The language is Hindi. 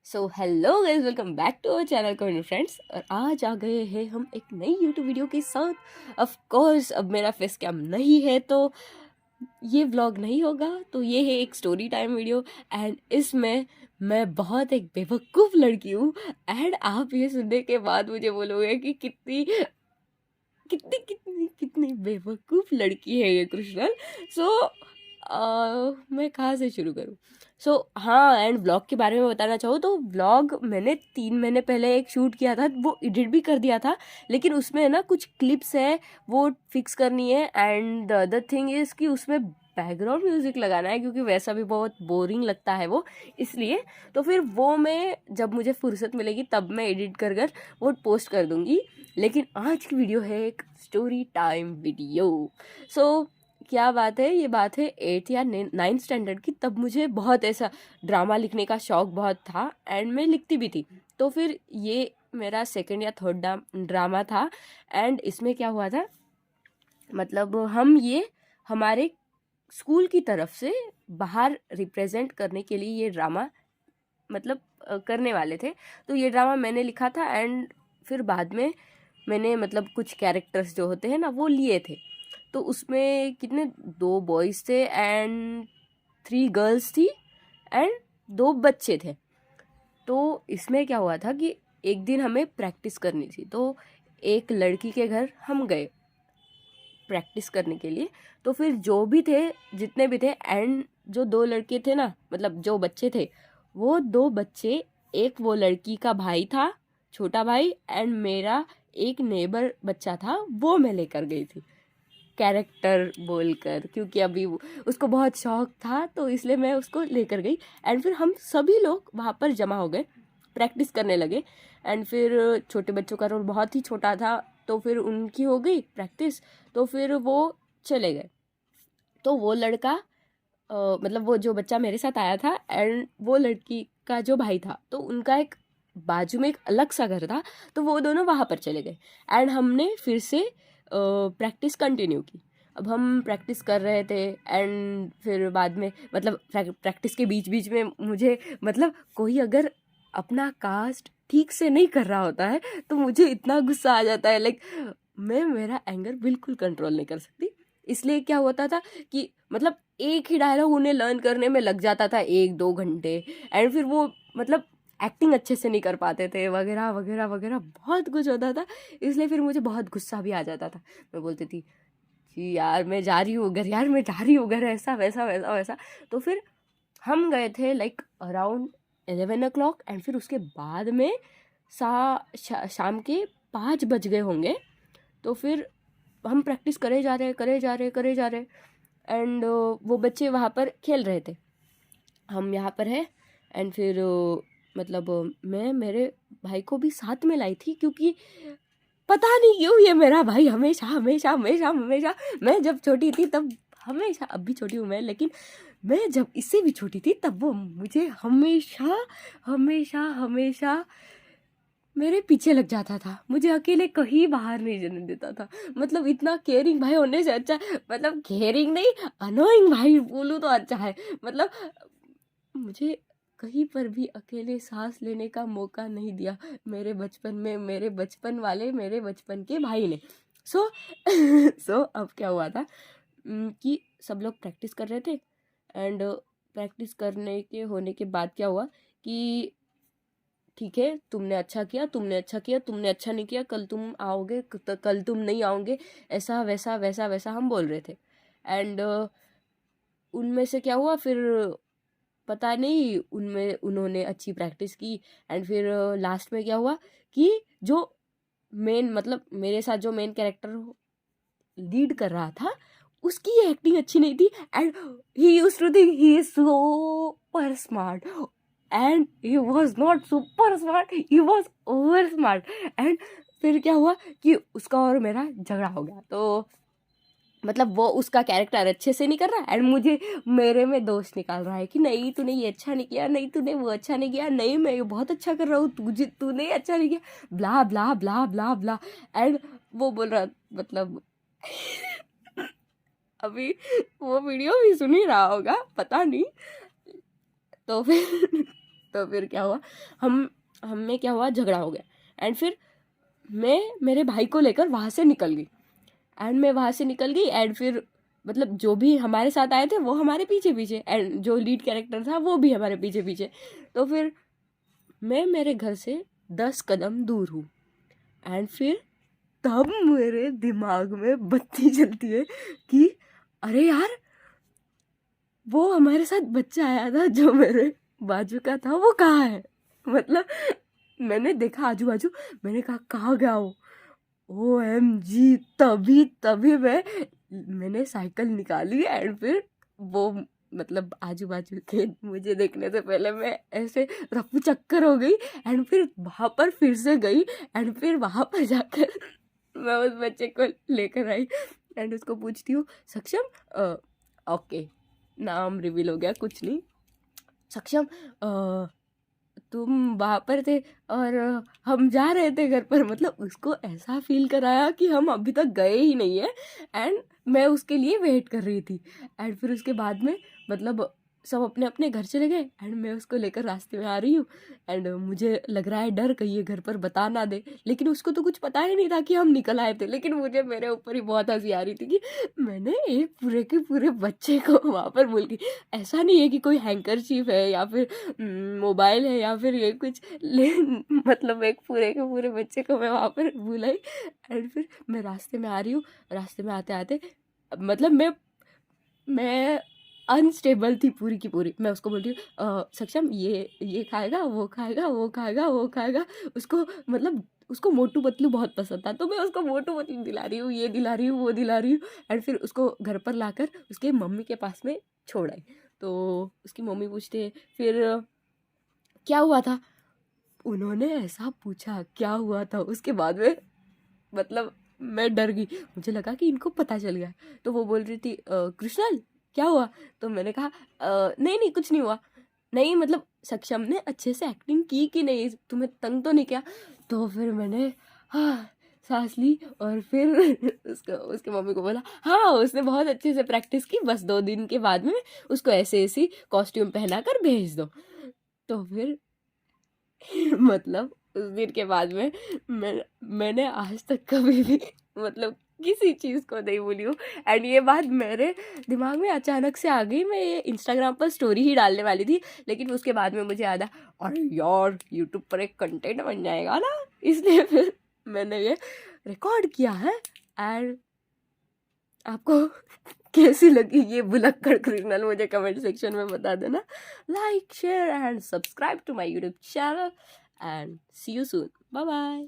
So hello guys, welcome back to our channel coin friends. और आज आ गए हैं हम एक नई यूट्यूब वीडियो के साथ। ऑफ कोर्स अब मेरा फेस कैम नहीं है तो ये व्लॉग नहीं होगा, तो ये है एक स्टोरी टाइम वीडियो। एंड इसमें मैं बहुत एक बेवकूफ़ लड़की हूँ। एंड आप ये सुनने के बाद मुझे बोलोगे कि कितनी कितनी कितनी कितनी बेवकूफ़ लड़की है ये कृष्णल। सो मैं कहाँ से शुरू करूँ। हाँ, एंड व्लॉग के बारे में बताना चाहूँ तो व्लॉग मैंने 3 महीने पहले एक शूट किया था, वो एडिट भी कर दिया था। लेकिन उसमें ना कुछ क्लिप्स है वो फिक्स करनी है। And the other thing is कि उसमें बैकग्राउंड म्यूज़िक लगाना है, क्योंकि वैसा भी बहुत बोरिंग लगता है वो, इसलिए। तो फिर वो मैं जब मुझे फुर्सत मिलेगी तब मैं एडिट कर कर वो पोस्ट कर दूँगी। लेकिन आज की वीडियो है एक स्टोरी टाइम वीडियो। क्या बात है, ये बात है 8th या 9th स्टैंडर्ड की। तब मुझे बहुत ऐसा ड्रामा लिखने का शौक बहुत था एंड मैं लिखती भी थी। तो फिर ये मेरा सेकंड या थर्ड ड्रामा था। एंड इसमें क्या हुआ था, मतलब हम ये हमारे स्कूल की तरफ से बाहर रिप्रेजेंट करने के लिए ये ड्रामा मतलब करने वाले थे। तो ये ड्रामा मैंने लिखा था। एंड फिर बाद में मैंने मतलब कुछ कैरेक्टर्स जो होते हैं ना वो लिए थे। तो उसमें कितने 2 बॉयज़ थे एंड 3 गर्ल्स थी एंड 2 बच्चे थे। तो इसमें क्या हुआ था कि एक दिन हमें प्रैक्टिस करनी थी, तो एक लड़की के घर हम गए प्रैक्टिस करने के लिए। तो फिर जो भी थे, जितने भी थे, एंड जो 2 लड़के थे ना, मतलब जो बच्चे थे, वो 2 बच्चे, एक वो लड़की का भाई था, छोटा भाई, एंड मेरा एक नेबर बच्चा था, वो मैं लेकर गई थी कैरेक्टर बोलकर, क्योंकि अभी उसको बहुत शौक था तो इसलिए मैं उसको लेकर गई। एंड फिर हम सभी लोग वहाँ पर जमा हो गए, प्रैक्टिस करने लगे। एंड फिर छोटे बच्चों का रोल बहुत ही छोटा था, तो फिर उनकी हो गई प्रैक्टिस। तो फिर वो चले गए। तो वो लड़का मतलब वो जो बच्चा मेरे साथ आया था एंड वो लड़की का जो भाई था, तो उनका एक बाजू में एक अलग सा घर था, तो वो दोनों वहाँ पर चले गए। एंड हमने फिर से प्रैक्टिस कंटिन्यू की। अब हम प्रैक्टिस कर रहे थे एंड फिर बाद में मतलब प्रैक्टिस के बीच बीच में मुझे मतलब कोई अगर अपना कास्ट ठीक से नहीं कर रहा होता है तो मुझे इतना गुस्सा आ जाता है, लाइक मैं मेरा एंगर बिल्कुल कंट्रोल नहीं कर सकती। इसलिए क्या होता था कि मतलब एक ही डायलॉग उन्हें लर्न करने में लग जाता था 1-2 घंटे। एंड फिर वो मतलब एक्टिंग अच्छे से नहीं कर पाते थे, वगैरह वगैरह वगैरह बहुत कुछ होता था। इसलिए फिर मुझे बहुत गुस्सा भी आ जाता था। मैं बोलती थी कि यार मैं जा रही हूँ घर, यार मैं जा रही हूँ घर, ऐसा वैसा वैसा वैसा। तो फिर हम गए थे लाइक अराउंड 11 o'clock। एंड फिर उसके बाद में शाम के 5 बज गए होंगे। तो फिर हम प्रैक्टिस करे जा रहे करे जा रहे करे जा रहे। एंड वो बच्चे वहाँ पर खेल रहे थे, हम यहाँ पर है। एंड फिर मतलब मैं मेरे भाई को भी साथ में लाई थी, क्योंकि पता नहीं क्यों ये मेरा भाई हमेशा हमेशा हमेशा हमेशा, मैं जब छोटी थी तब हमेशा, अब भी छोटी हूँ मैं, लेकिन मैं जब इससे भी छोटी थी तब वो मुझे हमेशा हमेशा हमेशा मेरे पीछे लग जाता था, मुझे अकेले कहीं बाहर नहीं जाने देता था। मतलब इतना केयरिंग भाई होने से अच्छा, मतलब केयरिंग नहीं, अनोइंग भाई बोलूँ तो अच्छा है। मतलब मुझे कहीं पर भी अकेले सांस लेने का मौका नहीं दिया मेरे बचपन में, मेरे बचपन वाले मेरे बचपन के भाई ने। सो सो अब क्या हुआ था कि सब लोग प्रैक्टिस कर रहे थे। एंड प्रैक्टिस करने के होने के बाद क्या हुआ कि ठीक है, तुमने अच्छा किया, तुमने अच्छा किया, तुमने अच्छा नहीं किया, कल तुम आओगे, कल तुम नहीं आओगे, ऐसा वैसा वैसा वैसा हम बोल रहे थे। एंड उनमें से क्या हुआ फिर पता नहीं, उनमें उन्होंने अच्छी प्रैक्टिस की। एंड फिर लास्ट में क्या हुआ कि जो मेन मतलब मेरे साथ जो मेन कैरेक्टर लीड कर रहा था, उसकी एक्टिंग अच्छी नहीं थी। And he used to think he is super smart, and he was not super smart, he was over smart. And फिर क्या हुआ कि उसका और मेरा झगड़ा हो गया। तो मतलब वो उसका कैरेक्टर अच्छे से नहीं कर रहा एंड मुझे मेरे में दोष निकाल रहा है कि नहीं तूने ये अच्छा नहीं किया, नहीं तूने वो अच्छा नहीं किया, नहीं मैं ये बहुत अच्छा कर रहा हूँ, तुझे तूने अच्छा नहीं किया, ब्ला ब्ला ब्ला ब्ला ब्ला। एंड वो बोल रहा मतलब अभी वो वीडियो भी सुन ही रहा होगा, पता नहीं। तो फिर तो फिर क्या हुआ, हम में क्या हुआ, झगड़ा हो गया। एंड फिर मैं मेरे भाई को लेकर वहाँ से निकल गई। एंड मैं वहाँ से निकल गई एंड फिर मतलब जो भी हमारे साथ आए थे वो हमारे पीछे पीछे, एंड जो लीड कैरेक्टर था वो भी हमारे पीछे पीछे। तो फिर मैं मेरे घर से 10 कदम दूर हूँ। एंड फिर तब मेरे दिमाग में बत्ती जलती है कि अरे यार, वो हमारे साथ बच्चा आया था जो मेरे बाजू का था, वो कहाँ है। मतलब मैंने देखा आजू बाजू, मैंने कहा कहाँ गया वो। OMG, तभी तभी मैंने साइकिल निकाली एंड फिर वो मतलब आजू बाजू के मुझे देखने से पहले मैं ऐसे रफू चक्कर हो गई। एंड फिर वहाँ पर फिर से गई एंड फिर वहाँ पर जाकर मैं उस बच्चे को लेकर आई एंड उसको पूछती हूँ, सक्षम, ओके नाम रिवील हो गया, कुछ नहीं, सक्षम, तुम वहाँ पर थे और हम जा रहे थे घर पर। मतलब उसको ऐसा फील कराया कि हम अभी तक गए ही नहीं है एंड मैं उसके लिए वेट कर रही थी। एंड फिर उसके बाद में मतलब सब अपने अपने घर चले गए एंड मैं उसको लेकर रास्ते में आ रही हूँ। एंड मुझे लग रहा है डर कहीं ये घर पर बता ना दे, लेकिन उसको तो कुछ पता ही नहीं था कि हम निकल आए थे। लेकिन मुझे मेरे ऊपर ही बहुत हंसी आ रही थी कि मैंने एक पूरे के पूरे बच्चे को वहाँ पर भूल गई। ऐसा नहीं है कि कोई हैंकरचीफ है या फिर मोबाइल है या फिर ये कुछ ले मतलब एक पूरे के पूरे बच्चे को मैं वहाँ पर भूलाई। एंड फिर मैं रास्ते में आ रही हूँ, रास्ते में आते आते मतलब मैं अनस्टेबल थी पूरी की पूरी। मैं उसको बोल रही हूँ, सक्षम ये खाएगा, वो खाएगा, वो खाएगा, वो खाएगा। उसको मतलब उसको मोटू पतलू बहुत पसंद था, तो मैं उसको मोटू पतलू दिला रही हूँ, ये दिला रही हूँ, वो दिला रही हूँ। एंड फिर उसको घर पर लाकर उसके मम्मी के पास में छोड़ आई। तो उसकी मम्मी पूछते हैं फिर क्या हुआ था। उन्होंने ऐसा पूछा क्या हुआ था, उसके बाद में मतलब मैं डर गई। मुझे लगा कि इनको पता चल गया। तो वो बोल रही थी, कृष्णल क्या हुआ। तो मैंने कहा, नहीं नहीं कुछ नहीं हुआ। नहीं मतलब सक्षम ने अच्छे से एक्टिंग की कि नहीं, तुम्हें तंग तो नहीं किया। तो फिर मैंने हाँ सांस ली और फिर उसके मम्मी को बोला हाँ उसने बहुत अच्छे से प्रैक्टिस की, बस 2 दिन के बाद में उसको ऐसे ऐसी कॉस्ट्यूम पहना कर भेज दो। तो फिर मतलब उस दिन के बाद में मैंने आज तक कभी भी मतलब किसी चीज़ को नहीं भूली हूँ। एंड ये बात मेरे दिमाग में अचानक से आ गई। मैं ये इंस्टाग्राम पर स्टोरी ही डालने वाली थी, लेकिन उसके बाद में मुझे याद आया अरे यार यूट्यूब पर एक कंटेंट बन जाएगा ना, इसलिए फिर मैंने ये रिकॉर्ड किया है। एंड आपको कैसी लगी ये भुलक्कड़ क्रिमिनल मुझे कमेंट सेक्शन में बता देना। Like share and subscribe to my YouTube channel and see you soon, bye bye.